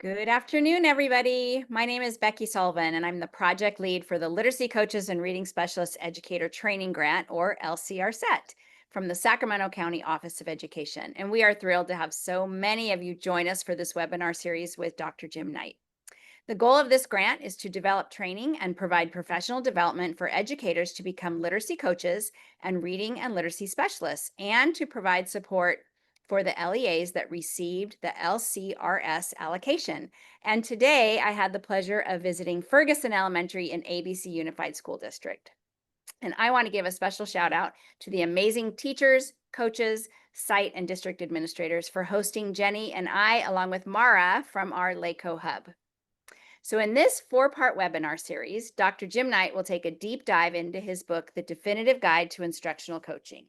Good afternoon, everybody. My name is Becky Sullivan, and I'm the project lead for the Literacy Coaches and Reading Specialist Educator Training Grant, or LCR SET, from the Sacramento County Office of Education. And we are thrilled to have so many of you join us for this webinar series with Dr. Jim Knight. The goal of this grant is to develop training and provide professional development for educators to become literacy coaches and reading and literacy specialists, and to provide support for the LEAs that received the LCRS allocation. And today I had the pleasure of visiting Ferguson Elementary in ABC Unified School District. And I want to give a special shout out to the amazing teachers, coaches, site and district administrators for hosting Jenny and I, along with Mara from our LACO hub. So in this 4-part webinar series, Dr. Jim Knight will take a deep dive into his book, The Definitive Guide to Instructional Coaching.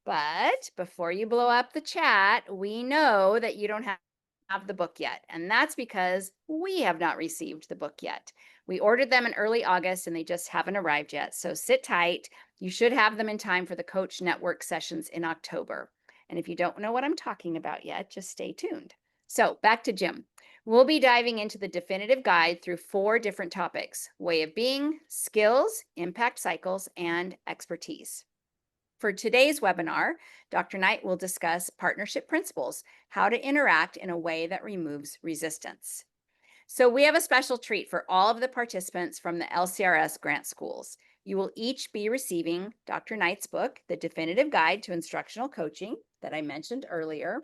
But before you blow up the chat, we know that you don't have the book yet, and that's because we have not received the book yet. We ordered them in early August and they just haven't arrived yet. So sit tight. You should have them in time for the Coach Network sessions in October. And if you don't know what I'm talking about yet, just stay tuned. So back to Jim. We'll be diving into the definitive guide through 4 different topics: way of being, skills, impact cycles, and expertise. For today's webinar, Dr. Knight will discuss partnership principles, how to interact in a way that removes resistance. So we have a special treat for all of the participants from the LCRS grant schools. You will each be receiving Dr. Knight's book, The Definitive Guide to Instructional Coaching, that I mentioned earlier.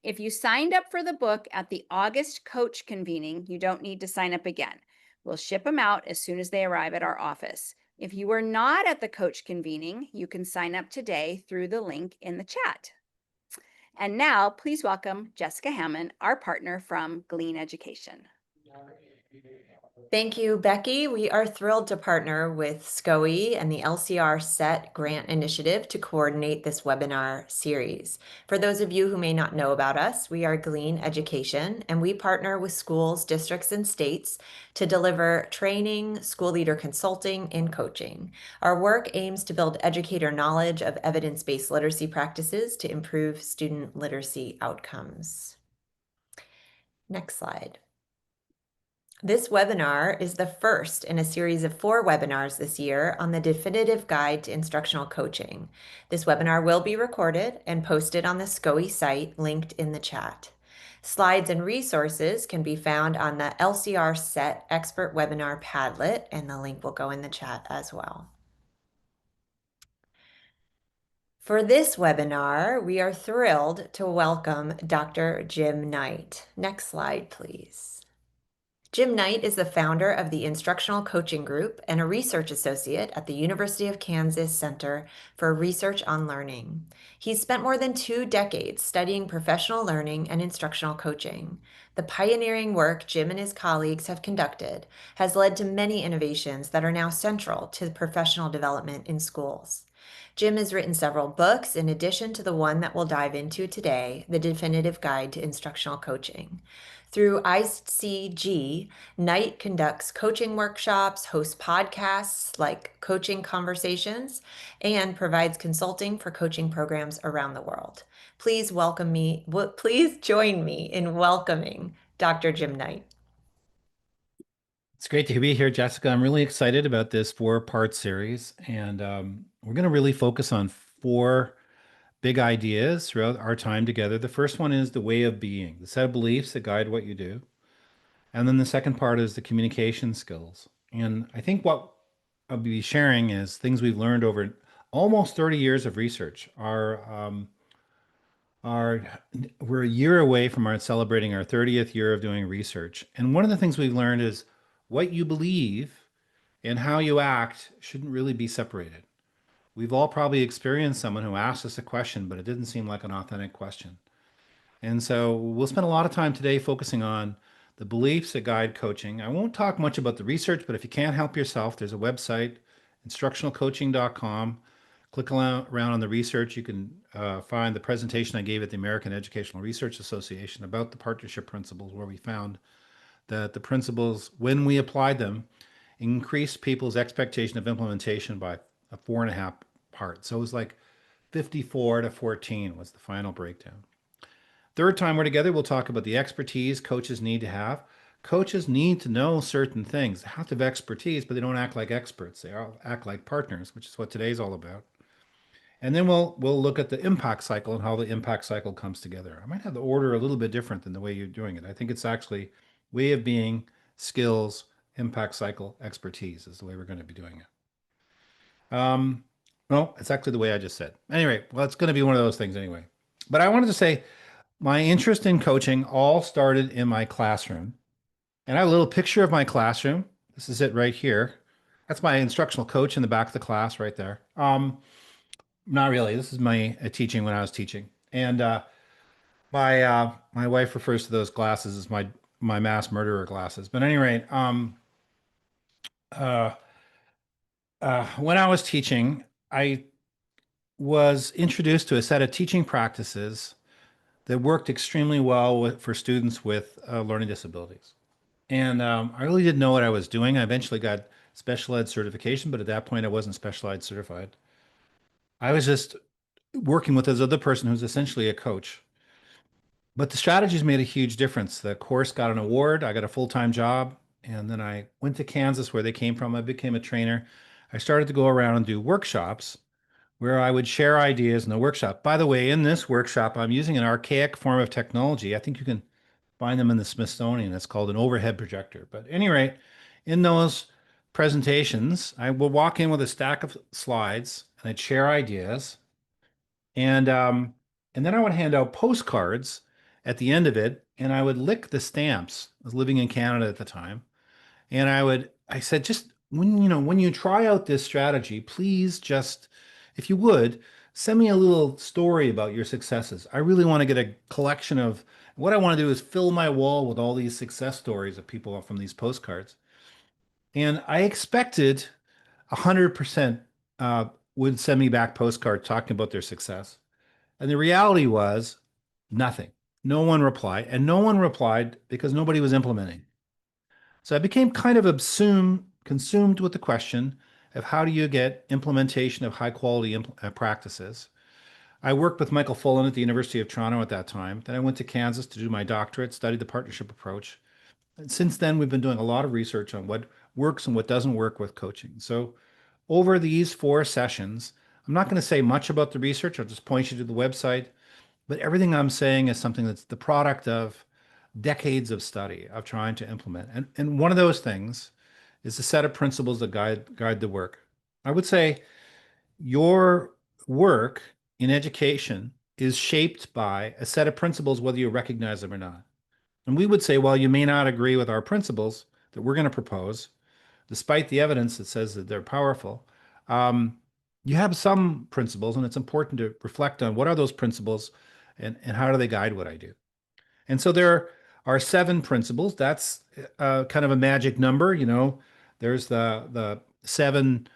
If you signed up for the book at the August coach convening, you don't need to sign up again. We'll ship them out as soon as they arrive at our office. If you were not at the coach convening, you can sign up today through the link in the chat. And now, please welcome Jessica Hammond, our partner from Glean Education. Thank you, Becky. We are thrilled to partner with SCOE and the LCR SET Grant Initiative to coordinate this webinar series. For those of you who may not know about us, we are Glean Education, and we partner with schools, districts, and states to deliver training, school leader consulting, and coaching. Our work aims to build educator knowledge of evidence-based literacy practices to improve student literacy outcomes. Next slide. This webinar is the first in a series of 4 webinars this year on the Definitive Guide to Instructional Coaching. This webinar will be recorded and posted on the SCOE site linked in the chat. Slides and resources can be found on the LCR SET Expert Webinar Padlet, and the link will go in the chat as well. For this webinar, we are thrilled to welcome Dr. Jim Knight. Next slide, please. Jim Knight is the founder of the Instructional Coaching Group and a research associate at the University of Kansas Center for Research on Learning. He's spent more than 2 decades studying professional learning and instructional coaching. The pioneering work Jim and his colleagues have conducted has led to many innovations that are now central to professional development in schools. Jim has written several books in addition to the one that we'll dive into today, The Definitive Guide to Instructional Coaching. Through ICG, Knight conducts coaching workshops, hosts podcasts like Coaching Conversations, and provides consulting for coaching programs around the world. Please join me in welcoming Dr. Jim Knight. It's great to be here, Jessica. I'm really excited about this 4-part series, and we're going to really focus on 4 big ideas throughout our time together. The first one is the way of being, the set of beliefs that guide what you do. And then the second part is the communication skills. And I think what I'll be sharing is things we've learned over almost 30 years of research. We're a year away from celebrating our 30th year of doing research. And one of the things we've learned is what you believe and how you act shouldn't really be separated. We've all probably experienced someone who asked us a question, but it didn't seem like an authentic question. And so we'll spend a lot of time today focusing on the beliefs that guide coaching. I won't talk much about the research, but if you can't help yourself, there's a website, instructionalcoaching.com. Click around on the research. You can find the presentation I gave at the American Educational Research Association about the partnership principles, where we found that the principles, when we applied them, increased people's expectation of implementation by a 4.5 part. So it was like 54 to 14 was the final breakdown. Third time we're together, we'll talk about the expertise coaches need to have. Coaches need to know certain things. They have to have expertise, but they don't act like experts. They all act like partners, which is what today's all about. And then we'll look at the impact cycle and how the impact cycle comes together. I might have the order a little bit different than the way you're doing it. I think it's actually way of being, skills, impact cycle, expertise is the way we're going to be doing it. No, it's actually the way I just said. Anyway, well, it's going to be one of those things anyway. But I wanted to say my interest in coaching all started in my classroom. And I have a little picture of my classroom. This is it right here. That's my instructional coach in the back of the class right there. Not really. This is my teaching when I was teaching. And my wife refers to those glasses as my mass murderer glasses. But at any rate, uh, when I was teaching, I was introduced to a set of teaching practices that worked extremely well for students with learning disabilities. And I really didn't know what I was doing. I eventually got special ed certification, but at that point, I wasn't special ed certified. I was just working with this other person who's essentially a coach. But the strategies made a huge difference. The course got an award. I got a full-time job. And then I went to Kansas, where they came from. I became a trainer. I started to go around and do workshops where I would share ideas in the workshop. By the way, in this workshop, I'm using an archaic form of technology. I think you can find them in the Smithsonian. It's called an overhead projector. But at any rate, in those presentations, I will walk in with a stack of slides and I'd share ideas. And then I would hand out postcards at the end of it, and I would lick the stamps. I was living in Canada at the time, and I said, just when you try out this strategy, please just, if you would, send me a little story about your successes. I really want to get a collection of what I want to do is fill my wall with all these success stories of people from these postcards. And I expected 100% would send me back postcards talking about their success. And the reality was nothing. No one replied. And no one replied because nobody was implementing. So I became kind of consumed with the question of how do you get implementation of high quality practices. I worked with Michael Fullen at the University of Toronto at that time. Then I went to Kansas to do my doctorate, studied the partnership approach. And since then, we've been doing a lot of research on what works and what doesn't work with coaching. So over these 4 sessions, I'm not going to say much about the research. I'll just point you to the website. But everything I'm saying is something that's the product of decades of study of trying to implement. And one of those things is a set of principles that guide the work. I would say your work in education is shaped by a set of principles, whether you recognize them or not. And we would say, well, you may not agree with our principles that we're going to propose, despite the evidence that says that they're powerful. You have some principles, and it's important to reflect on what are those principles and how do they guide what I do. And so there are 7 principles. That's kind of a magic number. There's the 7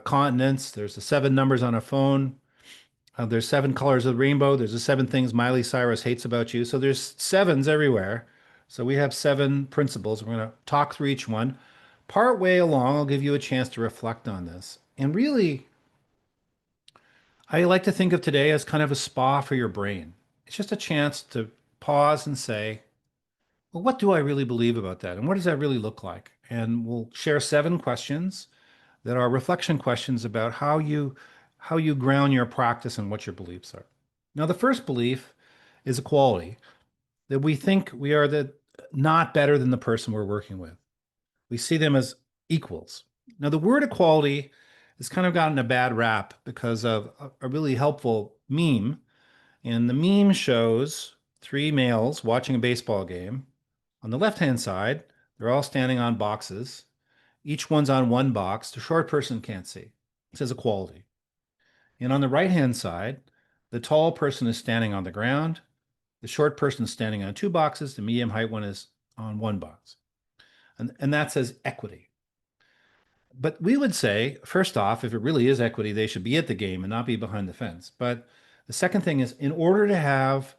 continents. There's the 7 numbers on a phone. There's 7 colors of the rainbow. There's the 7 things Miley Cyrus hates about you. So there's 7s everywhere. So we have 7 principles. We're going to talk through each one. Part way along, I'll give you a chance to reflect on this. And really, I like to think of today as kind of a spa for your brain. It's just a chance to pause and say, well, what do I really believe about that? And what does that really look like? And we'll share 7 questions that are reflection questions about how you ground your practice and what your beliefs are. Now, the first belief is equality, that we think we are not better than the person we're working with. We see them as equals. Now, the word equality has kind of gotten a bad rap because of a really helpful meme. And the meme shows 3 males watching a baseball game. On the left-hand side, they're all standing on boxes. Each one's on one box. The short person can't see. It says equality. And on the right-hand side, the tall person is standing on the ground. The short person is standing on 2 boxes. The medium height one is on 1 box. And that says equity. But we would say, first off, if it really is equity, they should be at the game and not be behind the fence. But the second thing is, in order to have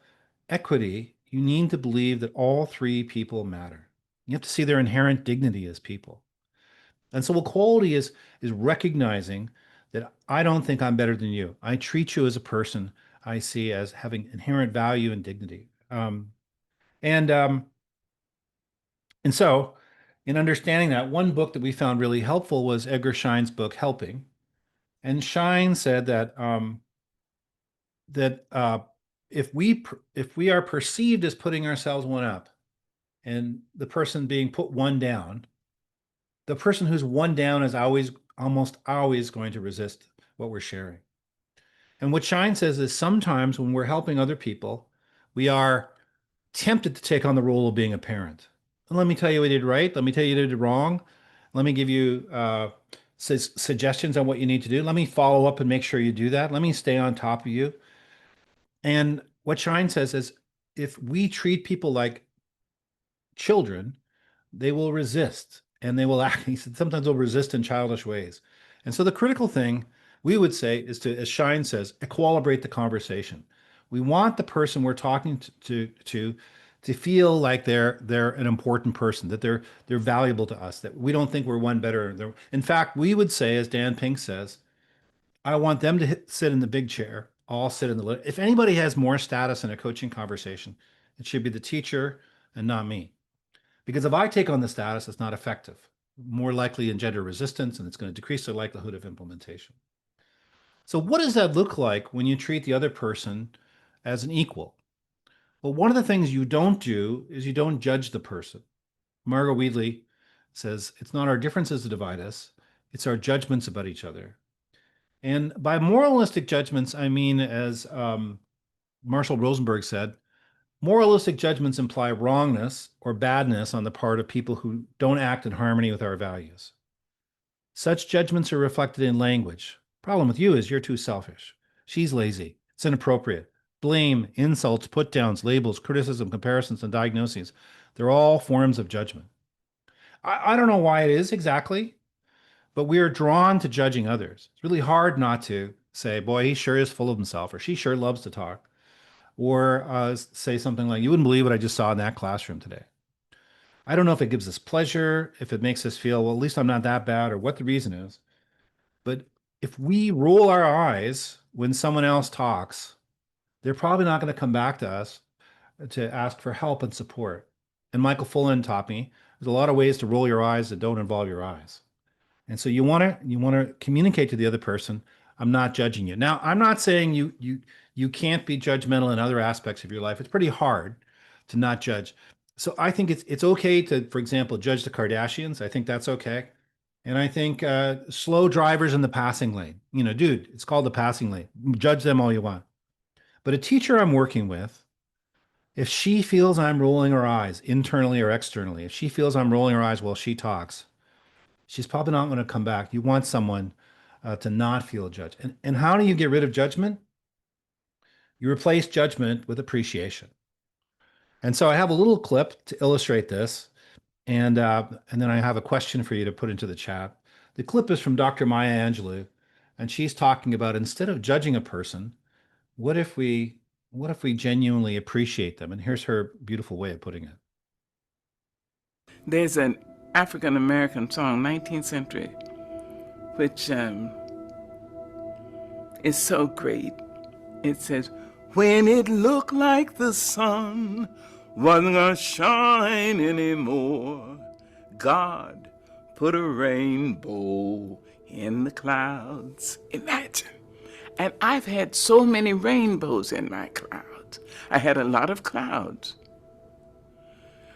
equity, you need to believe that all 3 people matter. You have to see their inherent dignity as people. And so equality is recognizing that I don't think I'm better than you. I treat you as a person I see as having inherent value and dignity. Um, and and so, in understanding that, one book that we found really helpful was Edgar Schein's book Helping. And Schein said that that if we are perceived as putting ourselves one up, and the person being put one down, the person who's one down is almost always going to resist what we're sharing. And what Schein says is sometimes when we're helping other people, we are tempted to take on the role of being a parent. And let me tell you what you did right. Let me tell you what you did wrong. Let me give you suggestions on what you need to do. Let me follow up and make sure you do that. Let me stay on top of you. And what Schein says is if we treat people like children, they will resist and they will act. He said sometimes they'll resist in childish ways. And so the critical thing we would say is to, as Schein says, equilibrate the conversation. We want the person we're talking to feel like they're an important person, that they're valuable to us, that we don't think we're one better. In fact, we would say, as Dan Pink says, I want them to sit in the big chair. I'll sit in the little. If anybody has more status in a coaching conversation, it should be the teacher and not me. Because if I take on the status, it's not effective, more likely engender resistance, and it's going to decrease the likelihood of implementation. So what does that look like when you treat the other person as an equal? Well, one of the things you don't do is you don't judge the person. Margot Wheatley says, it's not our differences that divide us, it's our judgments about each other. And by moralistic judgments, I mean, as Marshall Rosenberg said, moralistic judgments imply wrongness or badness on the part of people who don't act in harmony with our values. Such judgments are reflected in language. Problem with you is you're too selfish. She's lazy. It's inappropriate. Blame, insults, put downs, labels, criticism, comparisons, and diagnoses. They're all forms of judgment. I don't know why it is exactly, but we are drawn to judging others. It's really hard not to say, boy, he sure is full of himself, or she sure loves to talk. Or say something like, you wouldn't believe what I just saw in that classroom today. I don't know if it gives us pleasure, if it makes us feel, well, at least I'm not that bad, or what the reason is. But if we roll our eyes when someone else talks, they're probably not going to come back to us to ask for help and support. And Michael Fullen taught me there's a lot of ways to roll your eyes that don't involve your eyes. And so you want to communicate to the other person, I'm not judging you. Now, I'm not saying you can't be judgmental in other aspects of your life. It's pretty hard to not judge. So I think it's okay to, for example, judge the Kardashians. I think that's okay. And I think slow drivers in the passing lane, dude, it's called the passing lane. Judge them all you want. But a teacher I'm working with, if she feels I'm rolling her eyes internally or externally, if she feels I'm rolling her eyes while she talks, she's probably not going to come back. You want someone to not feel judged. And how do you get rid of judgment? You replace judgment with appreciation. And so I have a little clip to illustrate this. And then I have a question for you to put into the chat. The clip is from Dr. Maya Angelou, and she's talking about instead of judging a person, what if we genuinely appreciate them? And here's her beautiful way of putting it. There's an African American song, 19th century, which is so great. It says, when it looked like the sun wasn't gonna shine anymore, God put a rainbow in the clouds. Imagine. And I've had so many rainbows in my clouds. I had a lot of clouds.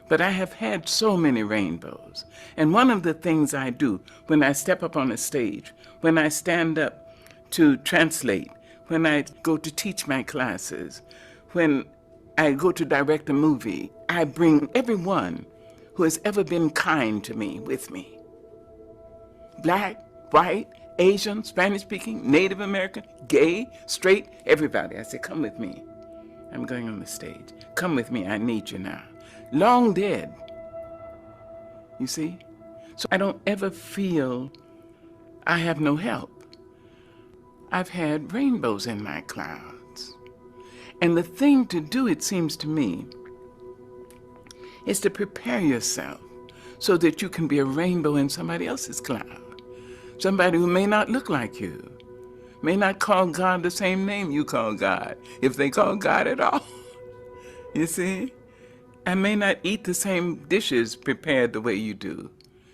But I have had so many rainbows. And one of the things I do when I step up on a stage, when I stand up to translate, when I go to teach my classes, when I go to direct a movie, I bring everyone who has ever been kind to me with me. Black, white, Asian, Spanish-speaking, Native American, gay, straight, everybody. I say, come with me. I'm going on the stage. Come with me, I need you now. Long dead, you see? So I don't ever feel I have no help. I've had rainbows in my clouds. And the thing to do, it seems to me, is to prepare yourself so that you can be a rainbow in somebody else's cloud. Somebody who may not look like you, may not call God the same name you call God, if they call God at all. You see? I may not eat the same dishes prepared the way you do,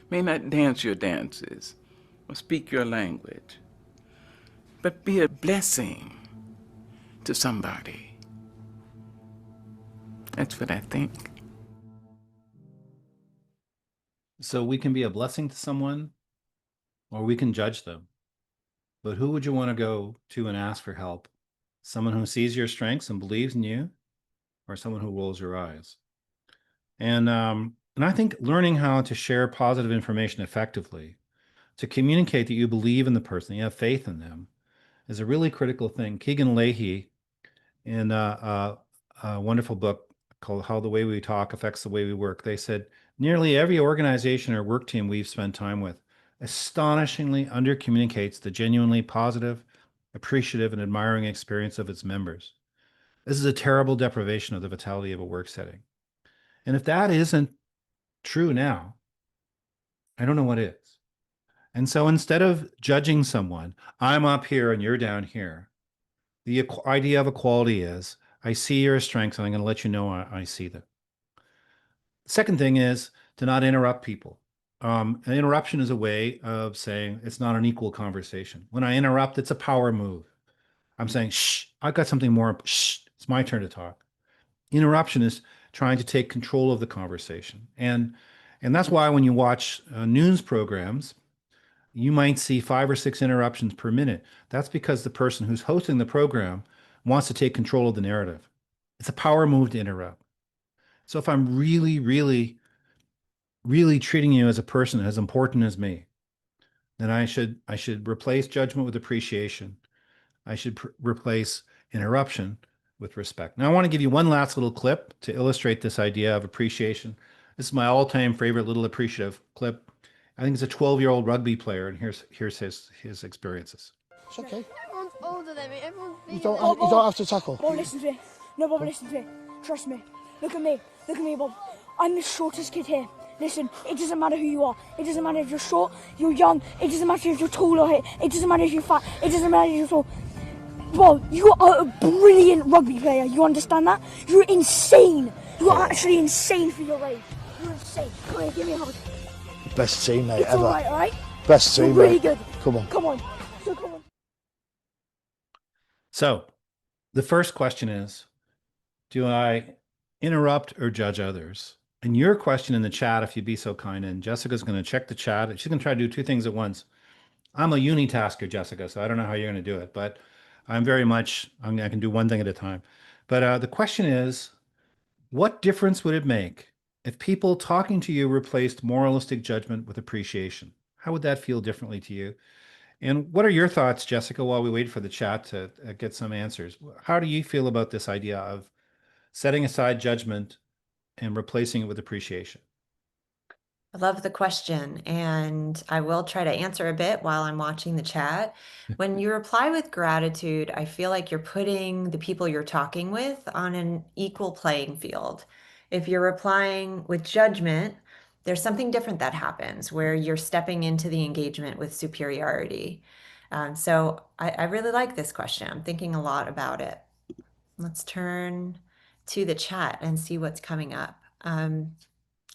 may not dance your dances or speak your language, but be a blessing to somebody. That's what I think. So we can be a blessing to someone or we can judge them. But who would you want to go to and ask for help? Someone who sees your strengths and believes in you, or someone who rolls your eyes? And I think learning how to share positive information effectively, to communicate that you believe in the person, you have faith in them, is a really critical thing. Keegan Leahy, in a wonderful book called How the Way We Talk Affects the Way We Work, they said nearly every organization or work team we've spent time with astonishingly undercommunicates the genuinely positive, appreciative, and admiring experience of its members. This is a terrible deprivation of the vitality of a work setting. And if that isn't true now, I don't know what is. And so instead of judging someone, I'm up here and you're down here, the idea of equality is I see your strengths and I'm going to let you know I see them. Second thing is to not interrupt people. An interruption is a way of saying it's not an equal conversation. When I interrupt, it's a power move. I'm saying, shh, I've got something more. Shh, it's my turn to talk. Interruption is trying to take control of the conversation. And that's why when you watch news programs, you might see 5 or 6 interruptions per minute. That's because the person who's hosting the program wants to take control of the narrative. It's a power move to interrupt. So if I'm really, really, really treating you as a person as important as me, then I should replace judgment with appreciation. I should replace interruption with respect. Now I want to give you one last little clip to illustrate this idea of appreciation. This is my all-time favorite little appreciative clip. I think it's a 12-year-old rugby player, and here's his experiences. It's okay. Everyone's older than me. Everyone's You bigger. don't have to tackle. Bob, listen to me. No, Bob, listen to me. Trust me. Look at me. Look at me, Bob. I'm the shortest kid here. Listen, it doesn't matter who you are. It doesn't matter if you're short, you're young. It doesn't matter if you're tall or hit. It doesn't matter if you're fat. It doesn't matter if you're tall. Bob, you are a brilliant rugby player. You understand that? You're insane. You're actually insane for your age. You're insane. Come here, give me a hug. Best teammate It's ever. all right? Best You're teammate. really good. Come on. Come on. So come on. So the first question is, do I interrupt or judge others? And your question in the chat, if you'd be so kind, and Jessica's going to check the chat. She's going to try to do 2 things at once. I'm a unitasker, Jessica, so I don't know how you're going to do it, but I'm very much, I can do one thing at a time. But the question is, what difference would it make if people talking to you replaced moralistic judgment with appreciation? How would that feel differently to you? And what are your thoughts, Jessica, while we wait for the chat to get some answers? How do you feel about this idea of setting aside judgment and replacing it with appreciation? I love the question, and I will try to answer a bit while I'm watching the chat. When you reply with gratitude, I feel like you're putting the people you're talking with on an equal playing field. If you're replying with judgment, there's something different that happens where you're stepping into the engagement with superiority. So I really like this question. I'm thinking a lot about it. Let's turn to the chat and see what's coming up.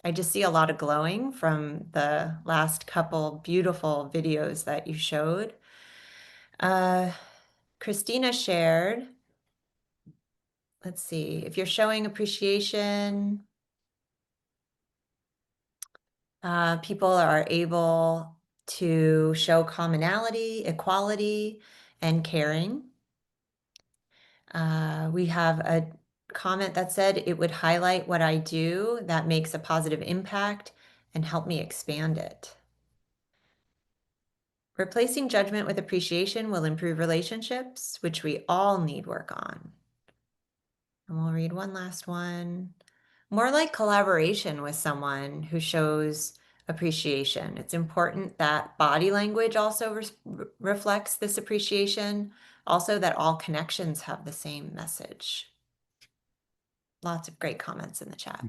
I just see a lot of glowing from the last couple beautiful videos that you showed. Christina shared, let's see, if you're showing appreciation, people are able to show commonality, equality, and caring. We have a comment that said it would highlight what I do that makes a positive impact and help me expand it. Replacing judgment with appreciation will improve relationships, which we all need work on. And we'll read one last one. More like collaboration with someone who shows appreciation. It's important that body language also reflects this appreciation. Also that all connections have the same message. Lots of great comments in the chat.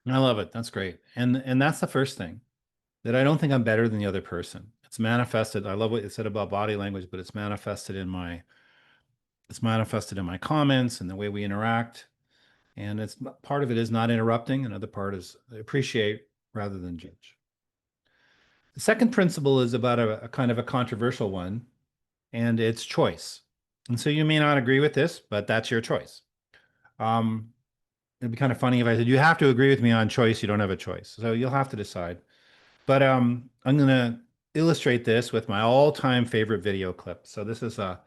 I love it. That's great. And that's the first thing, that I don't think I'm better than the other person. It's manifested. I love what you said about body language, but it's manifested in my comments and the way we interact. And it's part of it is not interrupting, another part is appreciate rather than judge. The second principle is about a kind of a controversial one, and it's choice. And so you may not agree with this, but that's your choice. It'd be kind of funny if I said, you have to agree with me on choice. You don't have a choice. So you'll have to decide. But I'm going to illustrate this with my all-time favorite video clip. So this is not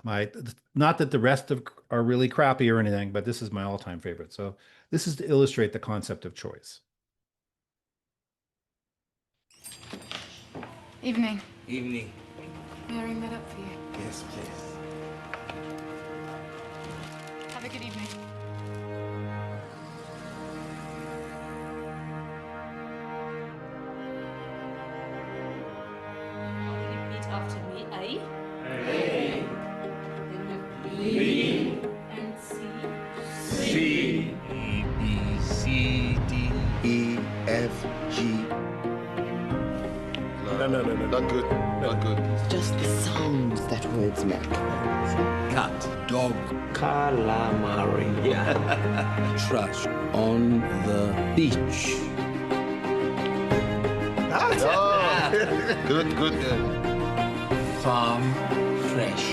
that the rest are really crappy or anything, but this is my all-time favorite. So this is to illustrate the concept of choice. Evening. Evening. May I ring that up for you? Yes, please. Have a good evening. Repeat after me. A. A. Then B. And C. C. A, B, C, D. E, F, G. No, not good. Not good. Just the sounds that words make. Cat. Dog. Calamari. Trash. On the beach. Oh. Good, good. Farm fresh.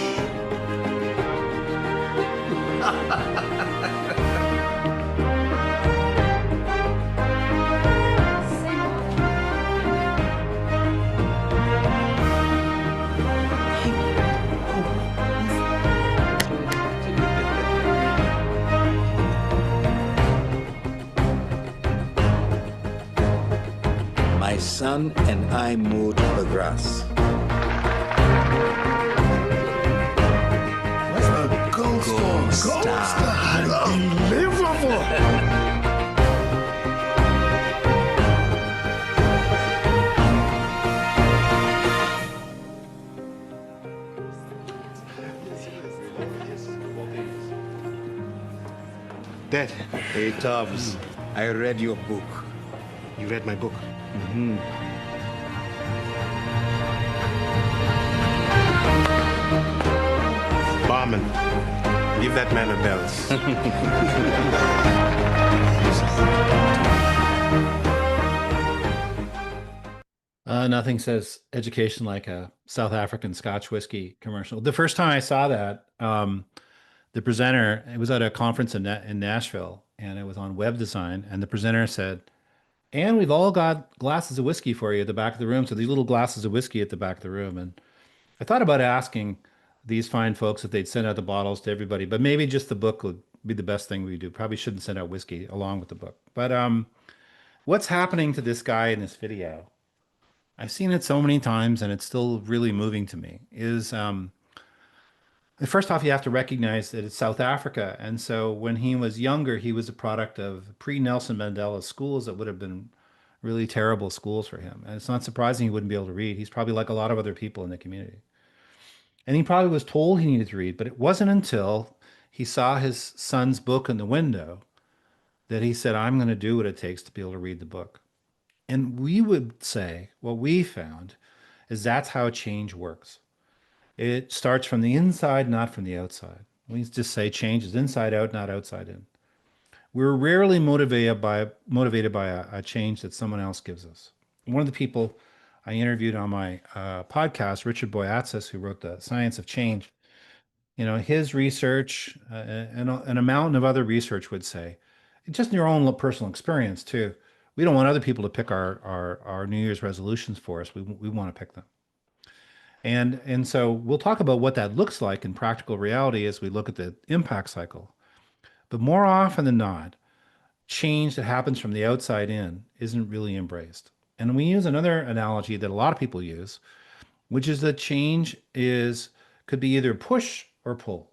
My son and I mowed the grass. What's the gold star? Gold star. Unbelievable. Dad, hey Tubbs, I read your book. You read my book? Barman, give that man a Nothing says education like a South African Scotch whiskey commercial. The first time I saw that, the presenter, it was at a conference in Nashville, and it was on web design, and the presenter said, and we've all got glasses of whiskey for you at the back of the room. So these little glasses of whiskey at the back of the room. And I thought about asking these fine folks if they'd send out the bottles to everybody, but maybe just the book would be the best thing we do. Probably shouldn't send out whiskey along with the book. But what's happening to this guy in this video? I've seen it so many times, and it's still really moving to me, is first off, you have to recognize that it's South Africa. And so when he was younger, he was a product of pre-Nelson Mandela schools that would have been really terrible schools for him. And it's not surprising he wouldn't be able to read. He's probably like a lot of other people in the community. And he probably was told he needed to read, but it wasn't until he saw his son's book in the window that he said, I'm going to do what it takes to be able to read the book. And we would say what we found is that's how change works. It starts from the inside, not from the outside. We just say change is inside out, not outside in. We're rarely motivated by a change that someone else gives us. One of the people I interviewed on my podcast, Richard Boyatzis, who wrote The Science of Change, his research and a mountain of other research would say, just in your own personal experience too, we don't want other people to pick our New Year's resolutions for us. We want to pick them. And so we'll talk about what that looks like in practical reality as we look at the impact cycle. But more often than not, change that happens from the outside in isn't really embraced. And we use another analogy that a lot of people use, which is that change could be either push or pull.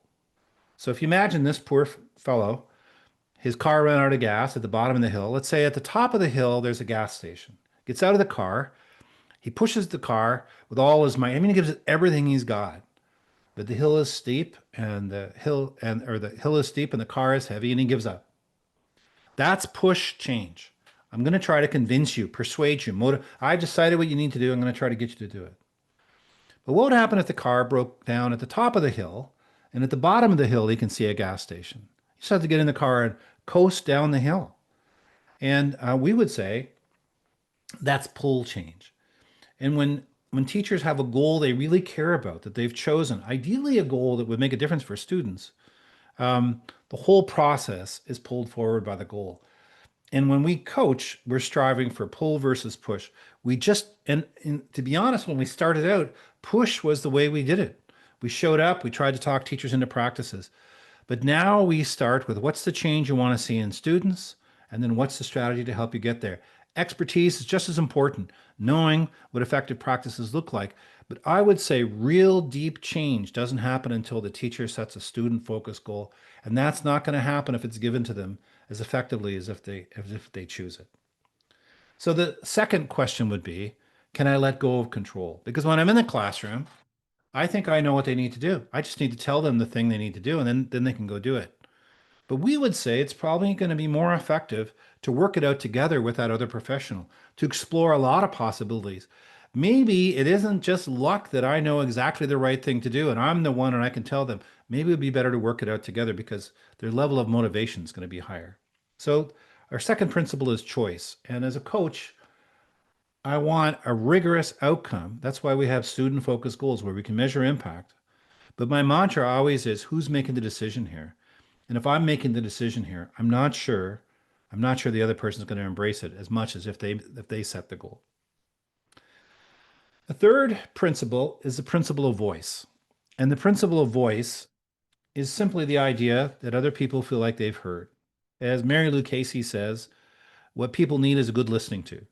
So if you imagine this poor fellow, his car ran out of gas at the bottom of the hill. Let's say at the top of the hill, there's a gas station. Gets out of the car. He pushes the car with all his might. He gives it everything he's got. But the hill is steep, and the hill is steep, and the car is heavy, and he gives up. That's push change. I'm going to try to convince you, persuade you, I've decided what you need to do. I'm going to try to get you to do it. But what would happen if the car broke down at the top of the hill, and at the bottom of the hill, he can see a gas station? You just have to get in the car and coast down the hill. And we would say that's pull change. And when teachers have a goal they really care about that they've chosen, ideally a goal that would make a difference for students, the whole process is pulled forward by the goal. And when we coach, we're striving for pull versus push. We just, and to be honest, when we started out, push was the way we did it. We showed up, we tried to talk teachers into practices. But now we start with what's the change you want to see in students, and then what's the strategy to help you get there. Expertise is just as important, knowing what effective practices look like. But I would say real deep change doesn't happen until the teacher sets a student-focused goal, and that's not going to happen if it's given to them as effectively as if they choose it. So the second question would be, can I let go of control? Because when I'm in the classroom, I think I know what they need to do. I just need to tell them the thing they need to do, and then they can go do it. But we would say it's probably going to be more effective to work it out together with that other professional, to explore a lot of possibilities. Maybe it isn't just luck that I know exactly the right thing to do and I'm the one and I can tell them. Maybe it would be better to work it out together because their level of motivation is going to be higher. So our second principle is choice. And as a coach, I want a rigorous outcome. That's why we have student-focused goals where we can measure impact. But my mantra always is, who's making the decision here? And if I'm making the decision here, I'm not sure the other person is going to embrace it as much as if they set the goal. The third principle is the principle of voice. And the principle of voice is simply the idea that other people feel like they've heard. As Mary Lou Casey says, what people need is a good listening to.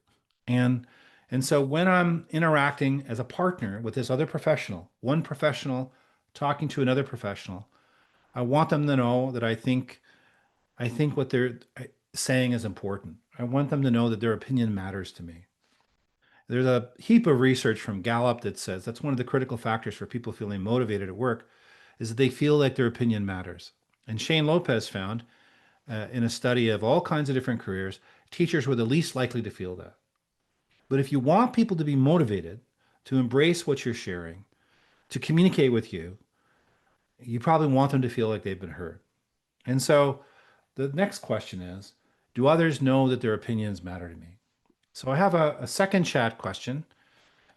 And so when I'm interacting as a partner with this other professional, one professional talking to another professional, I want them to know that I think what they're saying is important. I want them to know that their opinion matters to me. There's a heap of research from Gallup that says that's one of the critical factors for people feeling motivated at work is that they feel like their opinion matters. And Shane Lopez found in a study of all kinds of different careers, teachers were the least likely to feel that. But if you want people to be motivated, to embrace what you're sharing, to communicate with you, you probably want them to feel like they've been heard. And so the next question is, do others know that their opinions matter to me? So I have a second chat question.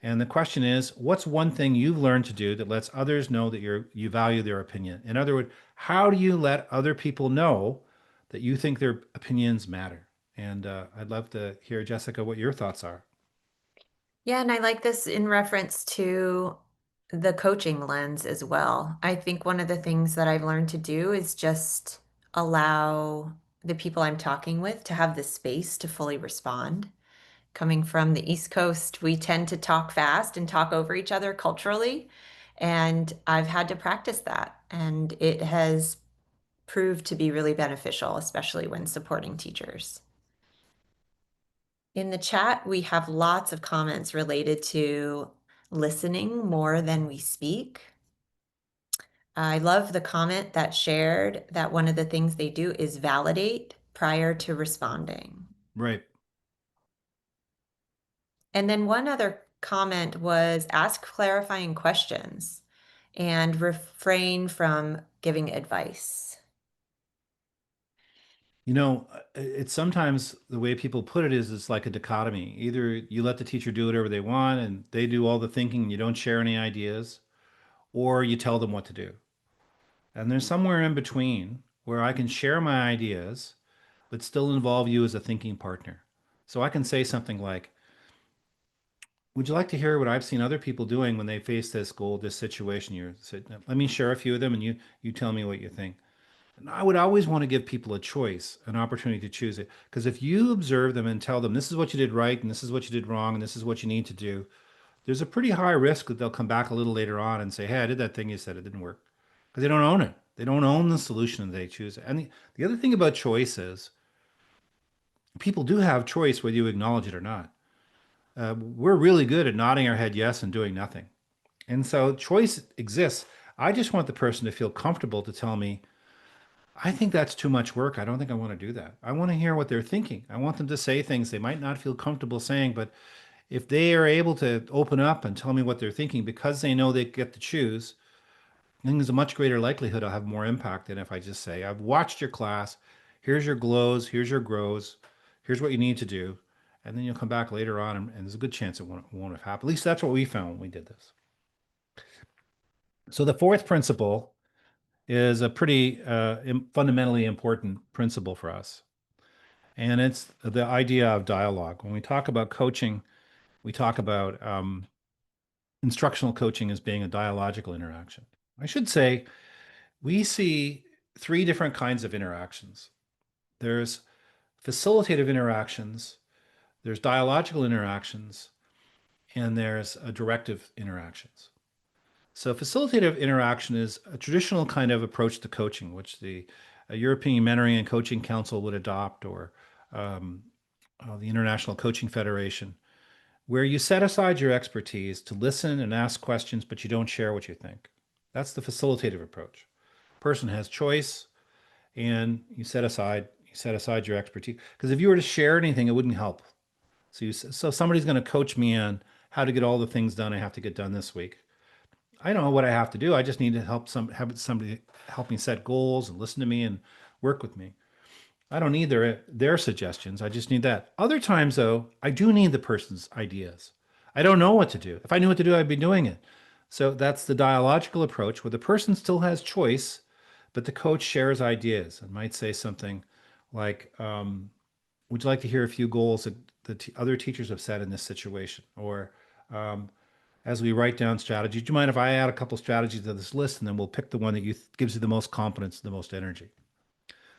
And the question is, what's one thing you've learned to do that lets others know that you value their opinion? In other words, how do you let other people know that you think their opinions matter? And I'd love to hear, Jessica, what your thoughts are. Yeah, and I like this in reference to the coaching lens as well. I think one of the things that I've learned to do is just allow the people I'm talking with to have the space to fully respond. Coming from the East Coast, we tend to talk fast and talk over each other culturally. And I've had to practice that. And it has proved to be really beneficial, especially when supporting teachers. In the chat, we have lots of comments related to listening more than we speak. I love the comment that shared that one of the things they do is validate prior to responding. Right. And then one other comment was ask clarifying questions and refrain from giving advice. You know, it's sometimes the way people put it is it's like a dichotomy. Either you let the teacher do whatever they want and they do all the thinking and you don't share any ideas, or you tell them what to do. And there's somewhere in between where I can share my ideas, but still involve you as a thinking partner. So I can say something like, would you like to hear what I've seen other people doing when they face this goal, this situation? You said, let me share a few of them and you tell me what you think. And I would always want to give people a choice, an opportunity to choose it. Because if you observe them and tell them this is what you did right and this is what you did wrong and this is what you need to do, there's a pretty high risk that they'll come back a little later on and say, hey, I did that thing you said, it didn't work. Because they don't own it. They don't own the solution that they choose. And the other thing about choice is people do have choice whether you acknowledge it or not. We're really good at nodding our head yes and doing nothing. And so choice exists. I just want the person to feel comfortable to tell me, I think that's too much work. I don't think I want to do that. I want to hear what they're thinking. I want them to say things they might not feel comfortable saying, but if they are able to open up and tell me what they're thinking because they know they get to choose, I think there's a much greater likelihood I'll have more impact than if I just say, I've watched your class. Here's your glows, here's your grows, here's what you need to do. And then you'll come back later on, and there's a good chance it won't have happened. At least that's what we found when we did this. So the fourth principle is a pretty fundamentally important principle for us. And it's the idea of dialogue. When we talk about coaching, we talk about instructional coaching as being a dialogical interaction. I should say we see three different kinds of interactions. There's facilitative interactions, there's dialogical interactions, and there's directive interactions. So facilitative interaction is a traditional kind of approach to coaching, which the European Mentoring and Coaching Council would adopt, or the International Coaching Federation, where you set aside your expertise to listen and ask questions, but you don't share what you think. That's the facilitative approach. Person has choice, and you set aside your expertise. Because if you were to share anything, it wouldn't help. So somebody's going to coach me on how to get all the things done I have to get done this week. I know what I have to do. I just need to have somebody help me set goals and listen to me and work with me. I don't need their suggestions. I just need that. Other times, though, I do need the person's ideas. I don't know what to do. If I knew what to do, I'd be doing it. So that's the dialogical approach, where the person still has choice, but the coach shares ideas and might say something like, would you like to hear a few goals that the other teachers have set in this situation? Or as we write down strategies, do you mind if I add a couple strategies to this list, and then we'll pick the one that gives you the most confidence, the most energy?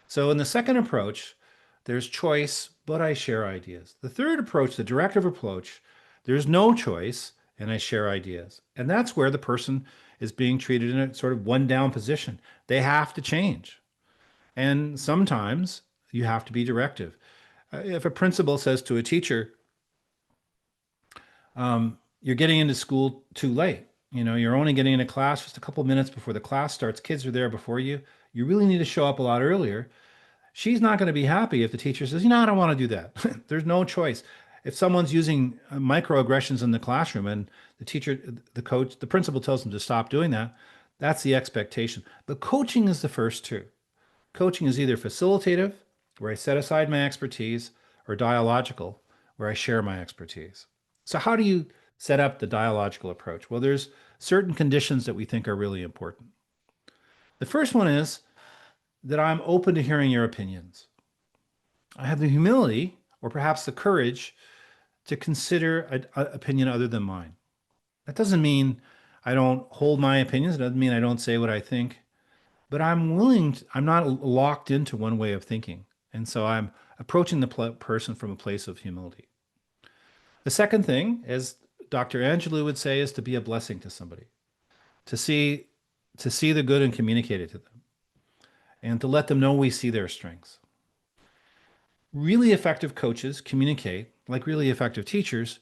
So in the second approach, there's choice, but I share ideas. The third approach, the directive approach, there's no choice, and I share ideas. And that's where the person is being treated in a sort of one down position. They have to change. And sometimes you have to be directive. If a principal says to a teacher, you're getting into school too late. You're only getting into class just a couple minutes before the class starts. Kids are there before you. You really need to show up a lot earlier. She's not going to be happy if the teacher says, I don't want to do that. There's no choice. If someone's using microaggressions in the classroom and the teacher, the coach, the principal tells them to stop doing that, that's the expectation. But coaching is the first two. Coaching is either facilitative, where I set aside my expertise, or dialogical, where I share my expertise. So how do you set up the dialogical approach? Well, there's certain conditions that we think are really important. The first one is that I'm open to hearing your opinions. I have the humility, or perhaps the courage, to consider an opinion other than mine. That doesn't mean I don't hold my opinions. It doesn't mean I don't say what I think. But I'm not locked into one way of thinking. And so I'm approaching the person from a place of humility. The second thing, as Dr. Angelou would say, is to be a blessing to somebody, to see the good and communicate it to them, and to let them know we see their strengths. Really effective coaches communicate, like really effective teachers,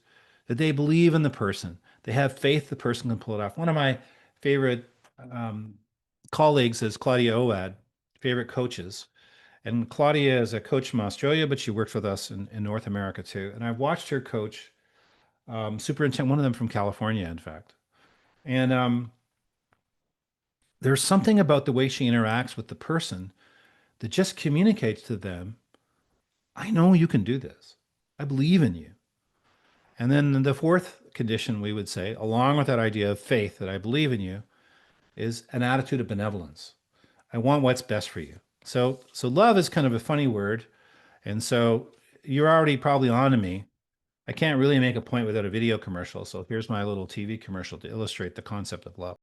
that they believe in the person. They have faith the person can pull it off. One of my favorite colleagues is Claudia Owad, favorite coaches. And Claudia is a coach from Australia, but she works with us in North America too. And I've watched her coach superintendent, one of them from California, in fact. And there's something about the way she interacts with the person that just communicates to them, I know you can do this. I believe in you. And then the fourth condition, we would say, along with that idea of faith, that I believe in you, is an attitude of benevolence. I want what's best for you. So love is kind of a funny word. And so you're already probably on to me. I can't really make a point without a video commercial. So here's my little TV commercial to illustrate the concept of love.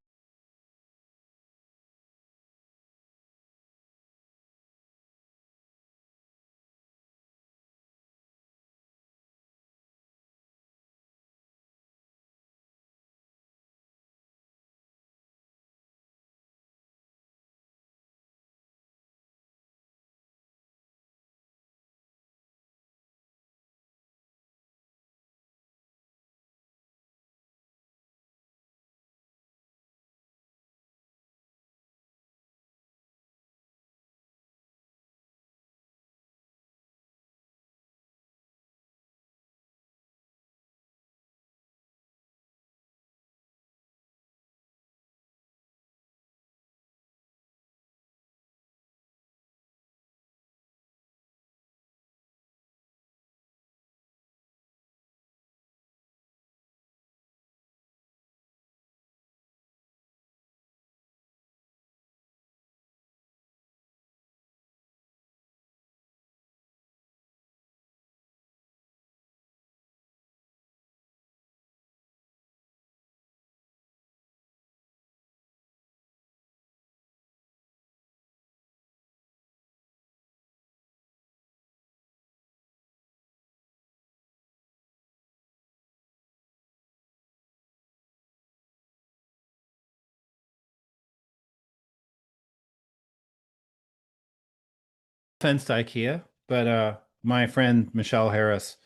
offense to IKEA, but my friend Michelle Harris,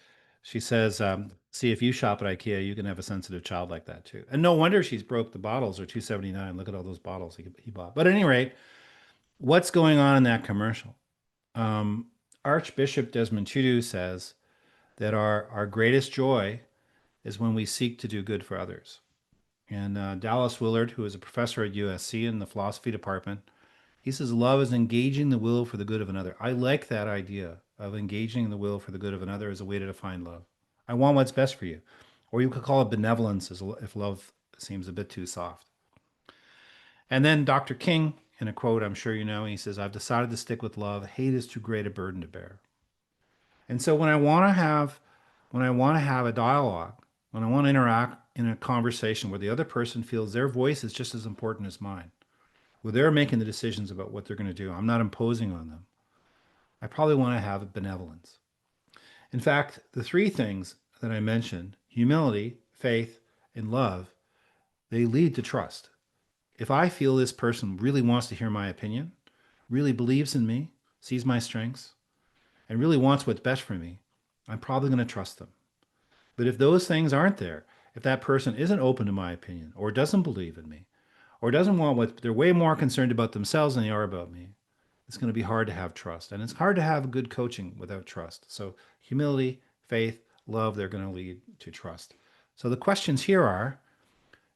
she says, see, if you shop at IKEA, you can have a sensitive child like that too. And no wonder she's broke. The bottles are $2.79. Look at all those bottles he bought. But at any rate, what's going on in that commercial? Archbishop Desmond Tutu says that our greatest joy is when we seek to do good for others. And Dallas Willard, who is a professor at USC in the philosophy department, he says love is engaging the will for the good of another. I like that idea of engaging the will for the good of another as a way to define love. I want what's best for you. Or you could call it benevolence if love seems a bit too soft. And then Dr. King, in a quote I'm sure you know, he says, I've decided to stick with love. Hate is too great a burden to bear. And so when I want to have a dialogue, when I want to interact in a conversation where the other person feels their voice is just as important as mine, where they're making the decisions about what they're going to do, I'm not imposing on them, I probably want to have benevolence. In fact, the three things that I mentioned, humility, faith, and love, they lead to trust. If I feel this person really wants to hear my opinion, really believes in me, sees my strengths, and really wants what's best for me, I'm probably going to trust them. But if those things aren't there, if that person isn't open to my opinion, or doesn't believe in me, or doesn't want what, they're way more concerned about themselves than they are about me, it's going to be hard to have trust. And it's hard to have good coaching without trust. So humility, faith, love, they're going to lead to trust. So the questions here are,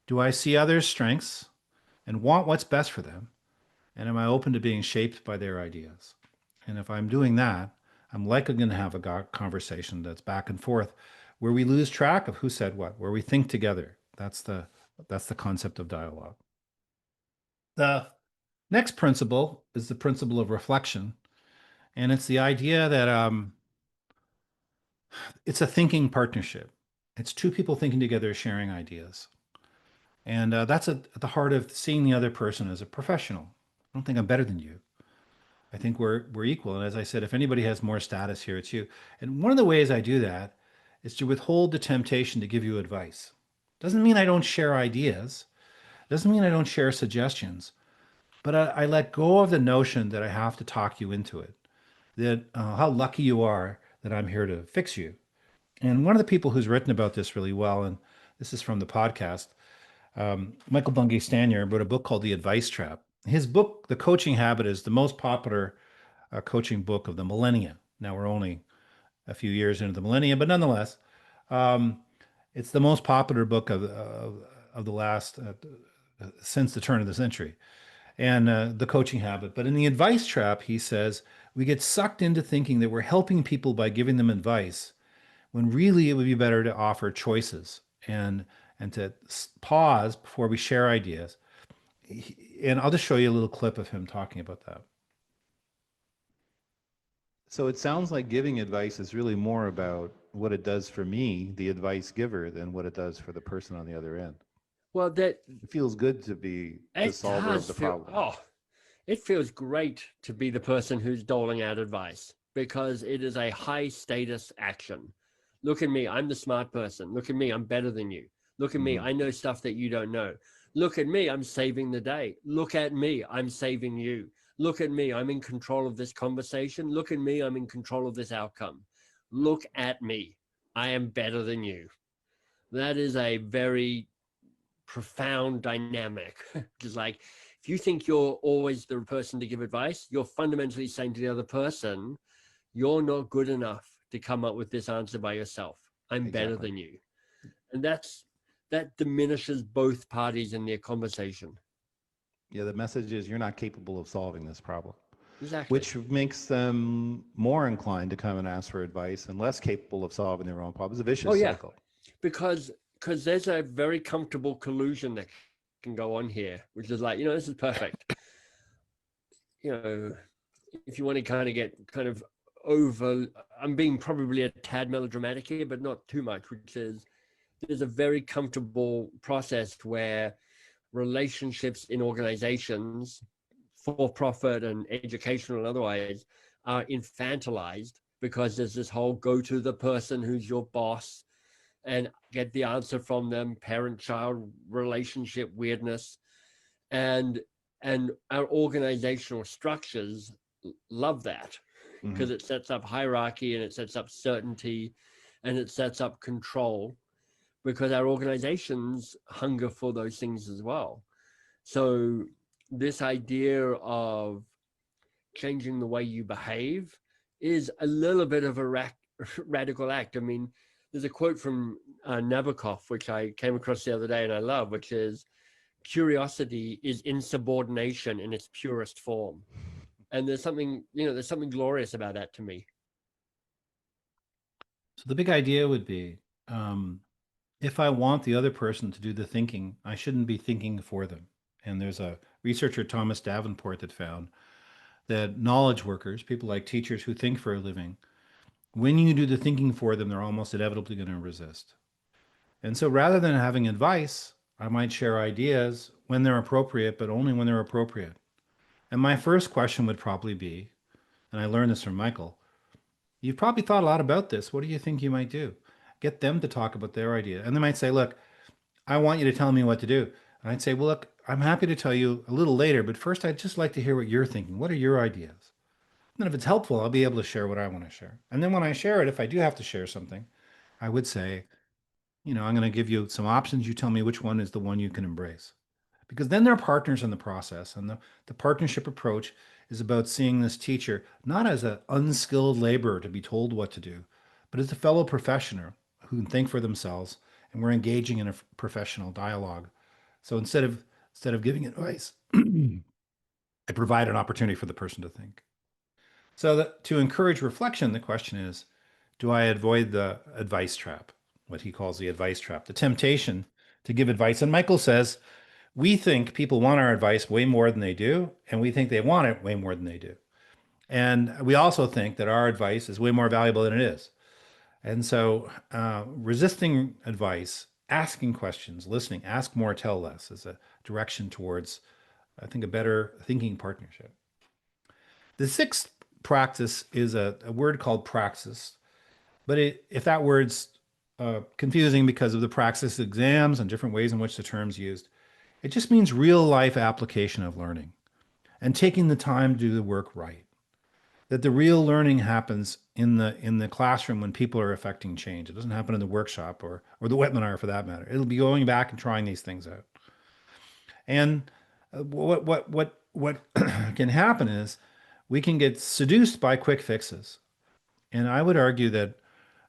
do I see others' strengths and want what's best for them? And am I open to being shaped by their ideas? And if I'm doing that, I'm likely going to have a conversation that's back and forth where we lose track of who said what, where we think together. That's the concept of dialogue. The next principle is the principle of reflection. And it's the idea that it's a thinking partnership. It's two people thinking together, sharing ideas. And that's at the heart of seeing the other person as a professional. I don't think I'm better than you. I think we're equal. And as I said, if anybody has more status here, it's you. And one of the ways I do that is to withhold the temptation to give you advice. Doesn't mean I don't share ideas. Doesn't mean I don't share suggestions. But I let go of the notion that I have to talk you into it. That how lucky you are that I'm here to fix you. And one of the people who's written about this really well, and this is from the podcast, Michael Bungay Stanier wrote a book called The Advice Trap. His book, The Coaching Habit, is the most popular coaching book of the millennia. Now we're only a few years into the millennia, but nonetheless, it's the most popular book of the last since the turn of the century, and The Coaching Habit. But in The Advice Trap, he says we get sucked into thinking that we're helping people by giving them advice, when really it would be better to offer choices and to pause before we share ideas. And I'll just show you a little clip of him talking about that. So it sounds like giving advice is really more about what it does for me, the advice giver, than what it does for the person on the other end. Well, that it feels good to be the solver of the problem. Oh, it feels great to be the person who's doling out advice because it is a high status action. Look at me, I'm the smart person. Look at me, I'm better than you. Look at me, I know stuff that you don't know. Look at me, I'm saving the day. Look at me, I'm saving you. Look at me, I'm in control of this conversation. Look at me, I'm in control of this outcome. Look at me, I am better than you. That is a very profound dynamic. Just like, if you think you're always the person to give advice, you're fundamentally saying to the other person, you're not good enough to come up with this answer by yourself. I'm better than you. And that diminishes both parties in their conversation. Yeah, the message is you're not capable of solving this problem. Exactly. Which makes them more inclined to come and ask for advice and less capable of solving their own problems. It's a vicious cycle. Because there's a very comfortable collusion that can go on here, which is like, this is perfect. If you want to kind of get kind of over, I'm being probably a tad melodramatic here, but not too much, which is there's a very comfortable process where relationships in organizations, for profit and educational and otherwise, are infantilized because there's this whole go to the person who's your boss and get the answer from them, parent-child relationship weirdness. And our organizational structures love that. because it sets up hierarchy and it sets up certainty and it sets up control, because our organizations hunger for those things as well. So this idea of changing the way you behave is a little bit of a radical act. I mean, there's a quote from Nabokov, which I came across the other day and I love, which is, curiosity is insubordination in its purest form. And there's something, there's something glorious about that to me. So the big idea would be, if I want the other person to do the thinking, I shouldn't be thinking for them. And there's a researcher, Thomas Davenport, that found that knowledge workers, people like teachers who think for a living, when you do the thinking for them, they're almost inevitably going to resist. And so rather than having advice, I might share ideas when they're appropriate, but only when they're appropriate. And my first question would probably be, and I learned this from Michael, you've probably thought a lot about this. What do you think you might do? Get them to talk about their idea. And they might say, look, I want you to tell me what to do. And I'd say, well, look, I'm happy to tell you a little later, but first I'd just like to hear what you're thinking. What are your ideas? And if it's helpful, I'll be able to share what I want to share. And then when I share it, if I do have to share something, I would say, I'm going to give you some options. You tell me which one is the one you can embrace. Because then they're partners in the process. And the partnership approach is about seeing this teacher not as an unskilled laborer to be told what to do, but as a fellow professional who can think for themselves, and we're engaging in a professional dialogue. So instead of giving advice, I provide an opportunity for the person to think. So to encourage reflection, the question is, do I avoid the advice trap, what he calls the advice trap, the temptation to give advice? And Michael says, we think people want our advice way more than they do, and we think they want it way more than they do. And we also think that our advice is way more valuable than it is. And so resisting advice, asking questions, listening, ask more, tell less is a direction towards, I think, a better thinking partnership. The sixth practice is a word called praxis. But if that word's confusing because of the praxis exams and different ways in which the term's used, it just means real life application of learning and taking the time to do the work right. That the real learning happens in the classroom when people are affecting change. It doesn't happen in the workshop or the webinar for that matter. It'll be going back and trying these things out. And what can happen is we can get seduced by quick fixes. And I would argue that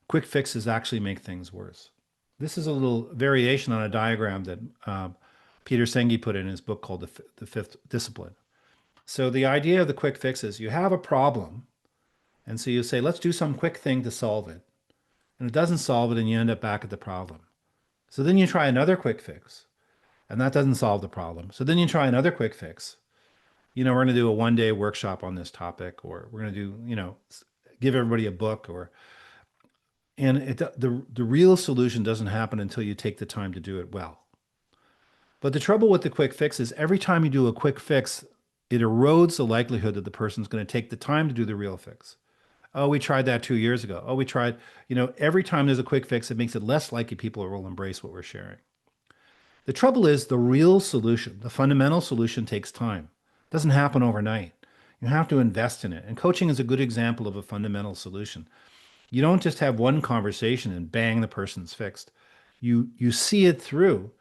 quick fixes actually make things worse. This is a little variation on a diagram that Peter Senge put in his book called The Fifth Discipline. So the idea of the quick fix is you have a problem, and so you say, let's do some quick thing to solve it. And it doesn't solve it, and you end up back at the problem. So then you try another quick fix, and that doesn't solve the problem. So then you try another quick fix. We're going to do a one-day workshop on this topic, or we're going to do, give everybody a book, and the real solution doesn't happen until you take the time to do it well. But the trouble with the quick fix is every time you do a quick fix, it erodes the likelihood that the person's going to take the time to do the real fix. Oh, we tried that 2 years ago. Oh, we tried, every time there's a quick fix, it makes it less likely people will embrace what we're sharing. The trouble is the real solution, the fundamental solution takes time. It doesn't happen overnight. You have to invest in it. And coaching is a good example of a fundamental solution. You don't just have one conversation and bang, the person's fixed. You see it through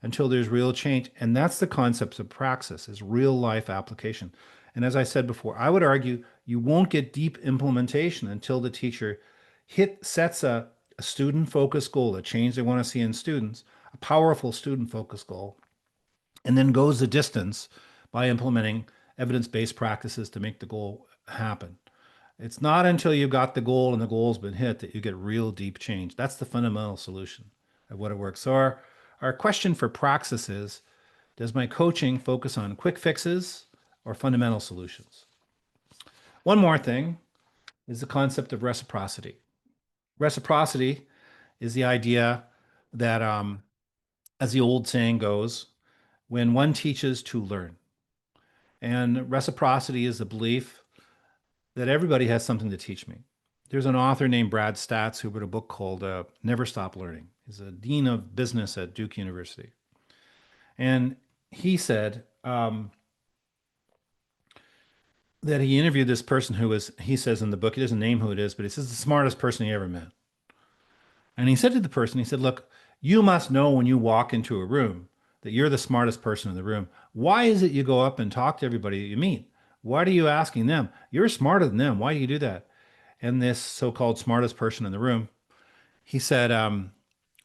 until there's real change. And that's the concept of praxis, is real life application. And as I said before, I would argue you won't get deep implementation until the teacher sets a student-focused goal, a change they want to see in students, a powerful student-focused goal, and then goes the distance by implementing evidence-based practices to make the goal happen. It's not until you've got the goal and the goal's been hit that you get real deep change. That's the fundamental solution of what it works. So our question for praxis is, does my coaching focus on quick fixes or fundamental solutions? One more thing is the concept of reciprocity. Reciprocity is the idea that, as the old saying goes, when one teaches, two learn. And reciprocity is the belief that everybody has something to teach me. There's an author named Brad Statz who wrote a book called Never Stop Learning. He's a dean of business at Duke University. And he said, that he interviewed this person who was, he says in the book, he doesn't name who it is, but he says the smartest person he ever met. And he said to the person, he said, look, you must know when you walk into a room that you're the smartest person in the room. Why is it you go up and talk to everybody that you meet? Why are you asking them? You're smarter than them. Why do you do that? And this so-called smartest person in the room, he said,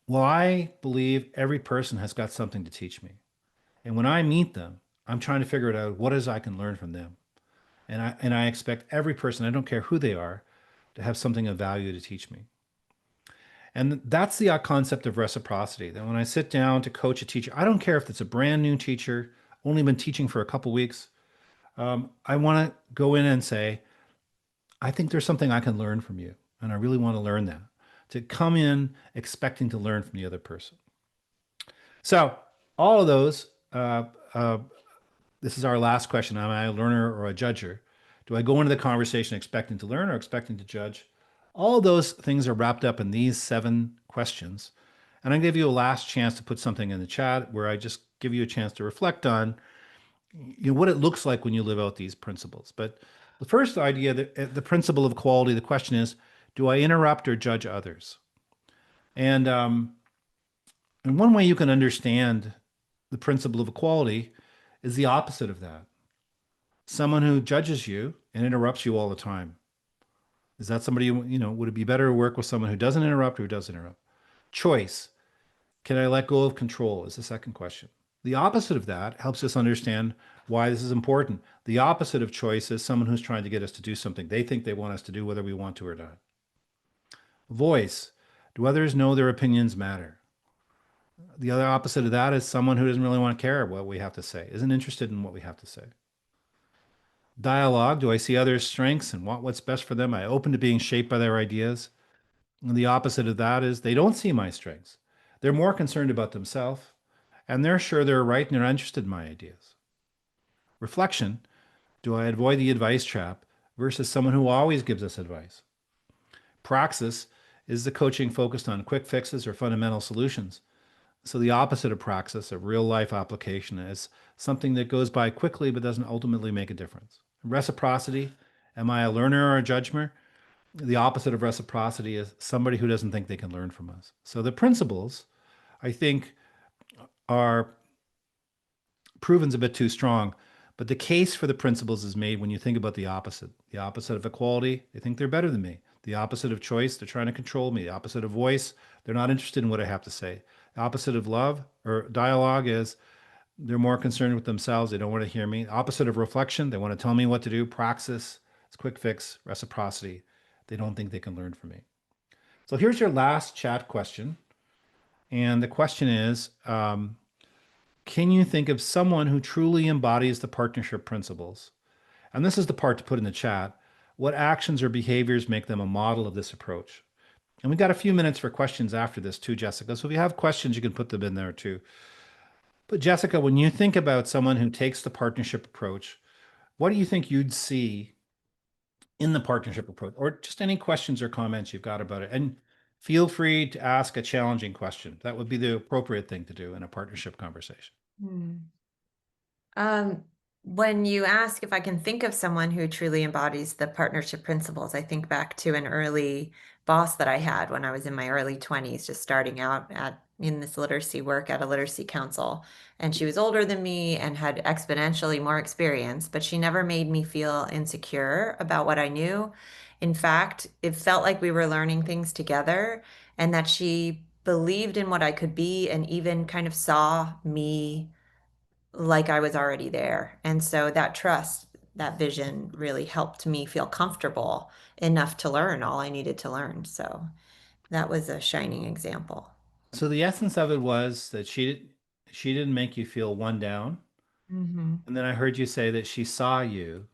well, I believe every person has got something to teach me. And when I meet them, I'm trying to figure it out what is I can learn from them. And I expect every person, I don't care who they are, to have something of value to teach me. And that's the concept of reciprocity. That when I sit down to coach a teacher, I don't care if it's a brand new teacher, only been teaching for a couple weeks. I want to go in and say, I think there's something I can learn from you. And I really want to learn that. To come in expecting to learn from the other person. So all of those, this is our last question. Am I a learner or a judger? Do I go into the conversation expecting to learn or expecting to judge? All those things are wrapped up in these 7 questions. And I give you a last chance to put something in the chat where I just give you a chance to reflect on what it looks like when you live out these principles. But the first idea, the principle of quality, the question is, do I interrupt or judge others? And one way you can understand the principle of equality is the opposite of that. Someone who judges you and interrupts you all the time. Is that somebody, would it be better to work with someone who doesn't interrupt or who does interrupt? Choice. Can I let go of control is the second question. The opposite of that helps us understand why this is important. The opposite of choice is someone who's trying to get us to do something they think they want us to do, whether we want to or not. Voice. Do others know their opinions matter? The other opposite of that is someone who doesn't really want to care what we have to say, isn't interested in what we have to say. Dialogue. Do I see others' strengths and want what's best for them? Am I open to being shaped by their ideas? And the opposite of that is they don't see my strengths. They're more concerned about themselves, and they're sure they're right and they're not interested in my ideas. Reflection. Do I avoid the advice trap versus someone who always gives us advice? Praxis. Is the coaching focused on quick fixes or fundamental solutions? So the opposite of praxis, a real life application, is something that goes by quickly but doesn't ultimately make a difference. Reciprocity. Am I a learner or a judger? The opposite of reciprocity is somebody who doesn't think they can learn from us. So the principles, I think, are proven's a bit too strong, but the case for the principles is made when you think about the opposite. The opposite of equality, they think they're better than me. The opposite of choice, they're trying to control me. The opposite of voice, they're not interested in what I have to say. The opposite of love or dialogue is they're more concerned with themselves. They don't want to hear me. The opposite of reflection, they want to tell me what to do. Praxis, it's quick fix. Reciprocity, they don't think they can learn from me. So here's your last chat question. And the question is, can you think of someone who truly embodies the partnership principles? And this is the part to put in the chat. What actions or behaviors make them a model of this approach? And we've got a few minutes for questions after this too, Jessica. So if you have questions, you can put them in there too. But Jessica, when you think about someone who takes the partnership approach, what do you think you'd see in the partnership approach? Or just any questions or comments you've got about it. And feel free to ask a challenging question. That would be the appropriate thing to do in a partnership conversation. When you ask if I can think of someone who truly embodies the partnership principles, I think back to an early boss that I had when I was in my early 20s, just starting out in this literacy work at a literacy council. And she was older than me and had exponentially more experience, but she never made me feel insecure about what I knew. In fact, it felt like we were learning things together and that she believed in what I could be and even kind of saw me like I was already there. And so that trust, that vision really helped me feel comfortable enough to learn all I needed to learn. So that was a shining example. So the essence of it was that she didn't make you feel one down. Mm-hmm. And then I heard you say that she saw you,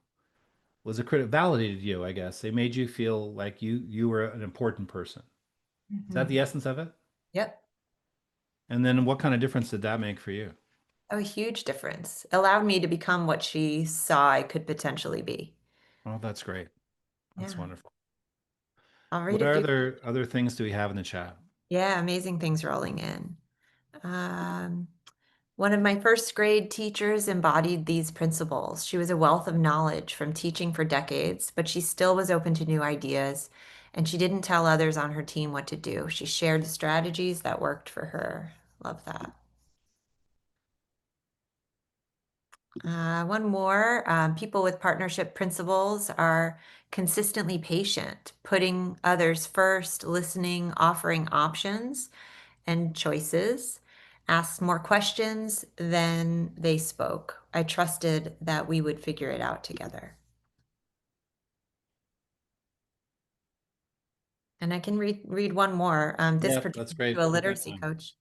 was a critic, validated you, I guess. They made you feel like you were an important person. Mm-hmm. Is that the essence of it? Yep. And then what kind of difference did that make for you? A huge difference. Allowed me to become what she saw I could potentially be. Oh, that's great. That's wonderful. I'll read What a few. other things do we have in the chat? Yeah, amazing things rolling in. One of my first grade teachers embodied these principles. She was a wealth of knowledge from teaching for decades, but she still was open to new ideas, and she didn't tell others on her team what to do. She shared the strategies that worked for her. Love that. One more. People with partnership principles are consistently patient, putting others first, listening, offering options and choices, asked more questions than they spoke. I trusted that we would figure it out together. And I can read one more. This Yeah, pertains that's great. to a We've got literacy time. coach.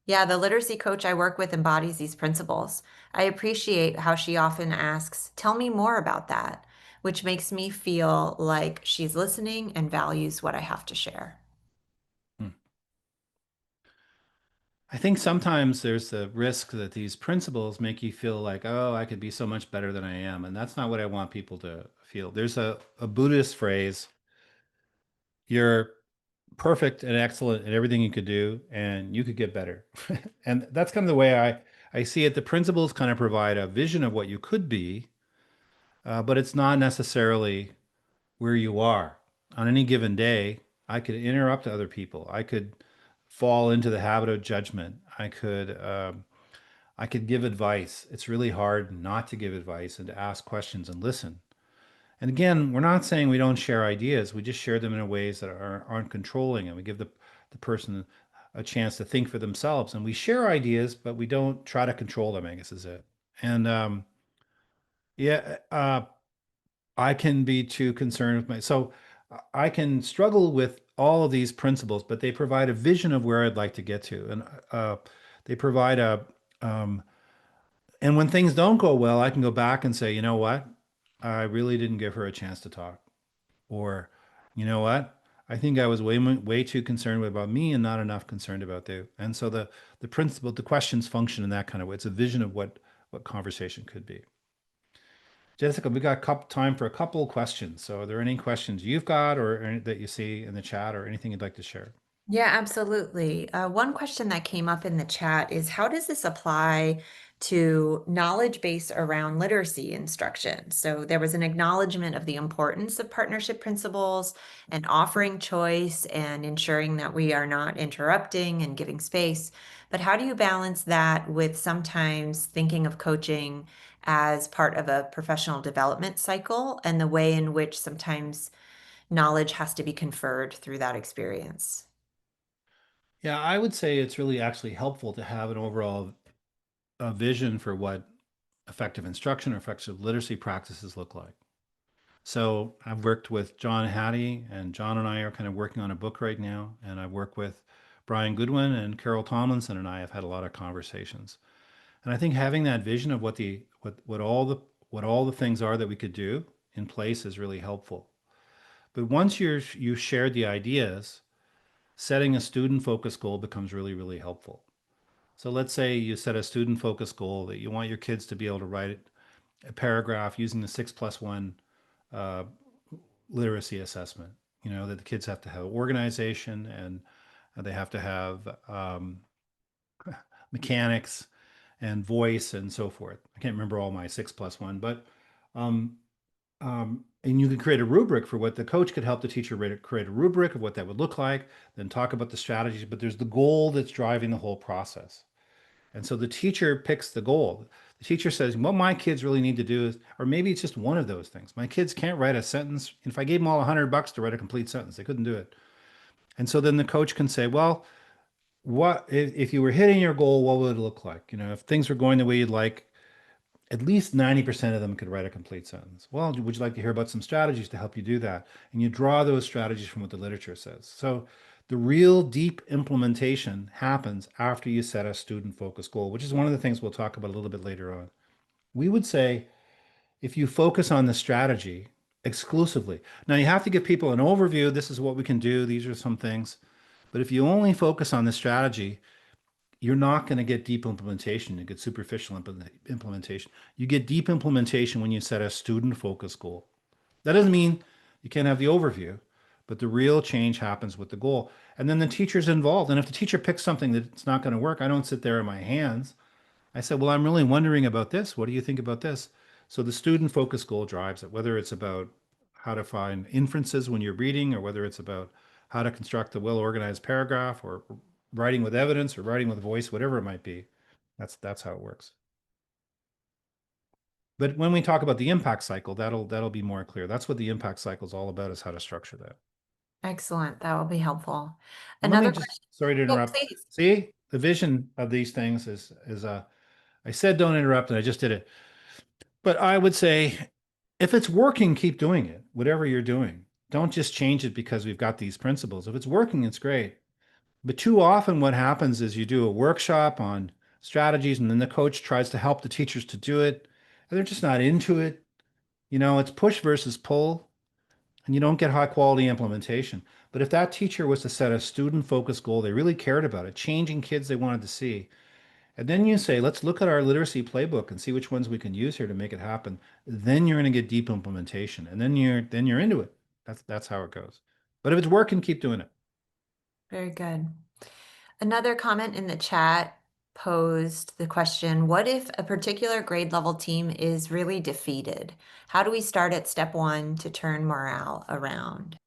Yeah, the literacy coach I work with embodies these principles. I appreciate how she often asks, "Tell me more about that," which makes me feel like she's listening and values what I have to share. Hmm. I think sometimes there's the risk that these principles make you feel like, oh, I could be so much better than I am. And that's not what I want people to feel. There's a Buddhist phrase, you're perfect and excellent at everything you could do, and you could get better. And that's kind of the way I see it. The principles kind of provide a vision of what you could be, but it's not necessarily where you are. On any given day, I could interrupt other people. I could fall into the habit of judgment. I could give advice. It's really hard not to give advice and to ask questions and listen. And again, we're not saying we don't share ideas. We just share them in ways that aren't controlling, and we give the person a chance to think for themselves. And we share ideas, but we don't try to control them, I guess is it. And yeah, I can be too concerned with so I can struggle with all of these principles, but they provide a vision of where I'd like to get to. And they provide um, and when things don't go well, I can go back and say, you know what? I really didn't give her a chance to talk. Or, you know what? I think I was way too concerned about me and not enough concerned about you. And so the principle, the questions function in that kind of way. It's a vision of what conversation could be. Jessica, we got time for a couple of questions. So are there any questions you've got or that you see in the chat or anything you'd like to share? Yeah, absolutely. One question that came up in the chat is how does this apply to knowledge base around literacy instruction? So there was an acknowledgement of the importance of partnership principles and offering choice and ensuring that we are not interrupting and giving space. But how do you balance that with sometimes thinking of coaching as part of a professional development cycle and the way in which sometimes knowledge has to be conferred through that experience? Yeah, I would say it's really actually helpful to have an overall vision for what effective instruction or effective literacy practices look like. So I've worked with John Hattie, and John and I are kind of working on a book right now. And I work with Brian Goodwin and Carol Tomlinson, and I have had a lot of conversations. And I think having that vision of what all the things are that we could do in place is really helpful. But once you've shared the ideas, setting a student focused goal becomes really, really helpful. So let's say you set a student focused goal that you want your kids to be able to write a paragraph using the 6+1 uh, literacy assessment. You know, that the kids have to have organization and they have to have mechanics and voice and so forth. I can't remember all my 6+1, but um, and you can create a rubric for what the coach could help the teacher create a rubric of what that would look like, then talk about the strategies, but there's the goal that's driving the whole process. And so the teacher picks the goal. The teacher says, what my kids really need to do is, or maybe it's just one of those things. My kids can't write a sentence. If I gave them all $100 to write a complete sentence, they couldn't do it. And so then the coach can say, well, what if you were hitting your goal, what would it look like? You know, if things were going the way you'd like, at least 90% of them could write a complete sentence. Well, would you like to hear about some strategies to help you do that? And you draw those strategies from what the literature says. So the real deep implementation happens after you set a student focused goal, which is one of the things we'll talk about a little bit later on. We would say if you focus on the strategy exclusively, now you have to give people an overview. This is what we can do. These are some things. But if you only focus on the strategy, you're not going to get deep implementation. You get superficial implementation. You get deep implementation when you set a student focused goal. That doesn't mean you can't have the overview, but the real change happens with the goal. And then the teacher's involved. And if the teacher picks something that's not going to work, I don't sit there in my hands. I said, well, I'm really wondering about this. What do you think about this? So the student focus goal drives it, whether it's about how to find inferences when you're reading, or whether it's about how to construct a well-organized paragraph, or writing with evidence, or writing with voice, whatever it might be. That's how it works. But when we talk about the impact cycle, that'll be more clear. That's what the impact cycle is all about, is how to structure that. Excellent. That will be helpful. And let me Another just, question. sorry to Yeah, interrupt. please. See, the vision of these things is I said don't interrupt, and I just did it. But I would say, if it's working, keep doing it, whatever you're doing. Don't just change it because we've got these principles. If it's working, it's great. But too often what happens is you do a workshop on strategies, and then the coach tries to help the teachers to do it, and they're just not into it. You know, it's push versus pull, and you don't get high quality implementation. But if that teacher was to set a student focused goal, they really cared about it, changing kids they wanted to see, and then you say, let's look at our literacy playbook and see which ones we can use here to make it happen. Then you're going to get deep implementation, and then you're into it. That's how it goes. But if it's working, keep doing it. Very good. Another comment in the chat posed the question, what if a particular grade level team is really defeated? How do we start at step 1 to turn morale around?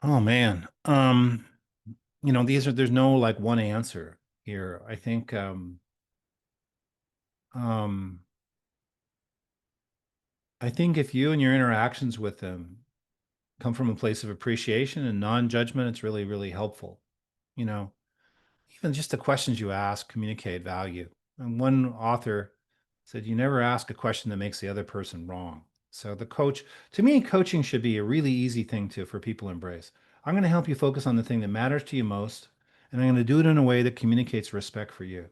Oh man. There's no like one answer here. I think if you and your interactions with them come from a place of appreciation and non-judgment, it's really, really helpful. You know, even just the questions you ask communicate value. And one author said, you never ask a question that makes the other person wrong. So to me, coaching should be a really easy thing for people to embrace. I'm going to help you focus on the thing that matters to you most, and I'm going to do it in a way that communicates respect for you.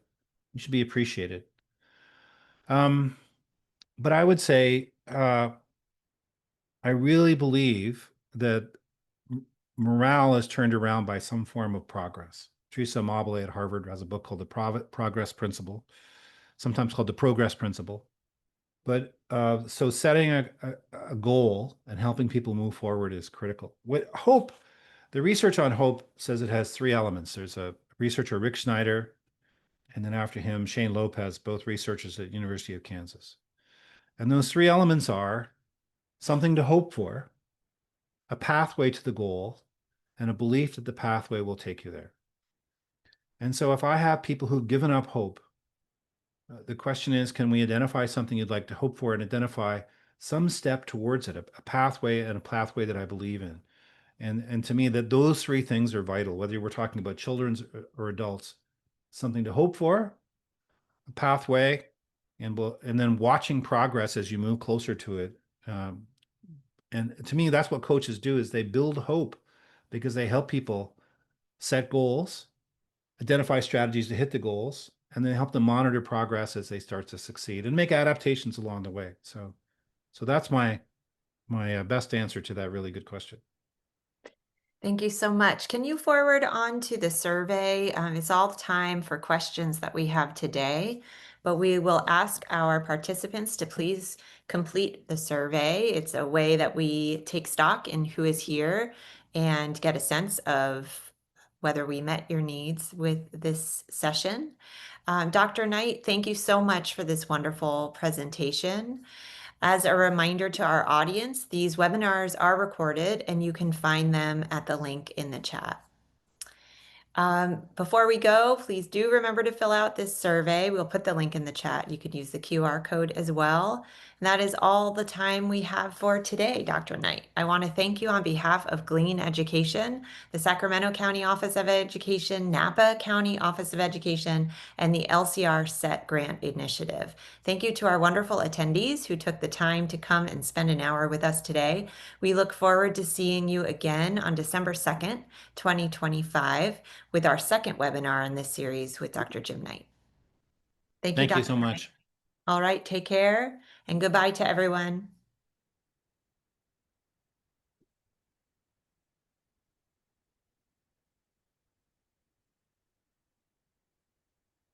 You should be appreciated. But I would say, I really believe that morale is turned around by some form of progress. Teresa Amabile at Harvard has a book called The Progress Principle, sometimes called the Progress Principle. But so setting a goal and helping people move forward is critical. The research on hope says it has 3 elements. There's a researcher, Rick Schneider, and then after him, Shane Lopez, both researchers at University of Kansas. And those 3 elements are something to hope for, a pathway to the goal, and a belief that the pathway will take you there. And so if I have people who've given up hope, the question is, can we identify something you'd like to hope for and identify some step towards it, a pathway, and a pathway that I believe in? And to me, that those 3 things are vital, whether we're talking about children or adults. Something to hope for, a pathway, and then watching progress as you move closer to it. And to me, that's what coaches do, is they build hope, because they help people set goals, identify strategies to hit the goals, and then help them monitor progress as they start to succeed and make adaptations along the way. So that's my best answer to that really good question. Thank you so much. Can you forward on to the survey? It's all the time for questions that we have today, but we will ask our participants to please complete the survey. It's a way that we take stock in who is here and get a sense of whether we met your needs with this session. Dr. Knight, thank you so much for this wonderful presentation. As a reminder to our audience, these webinars are recorded and you can find them at the link in the chat. Before we go, please do remember to fill out this survey. We'll put the link in the chat. You could use the QR code as well. And that is all the time we have for today, Dr. Knight. I want to thank you on behalf of Glean Education, the Sacramento County Office of Education, Napa County Office of Education, and the LCR SET Grant Initiative. Thank you to our wonderful attendees who took the time to come and spend an hour with us today. We look forward to seeing you again on December 2nd, 2025, with our second webinar in this series with Dr. Jim Knight. Thank you, Dr. Thank you so much. All right, take care and goodbye to everyone.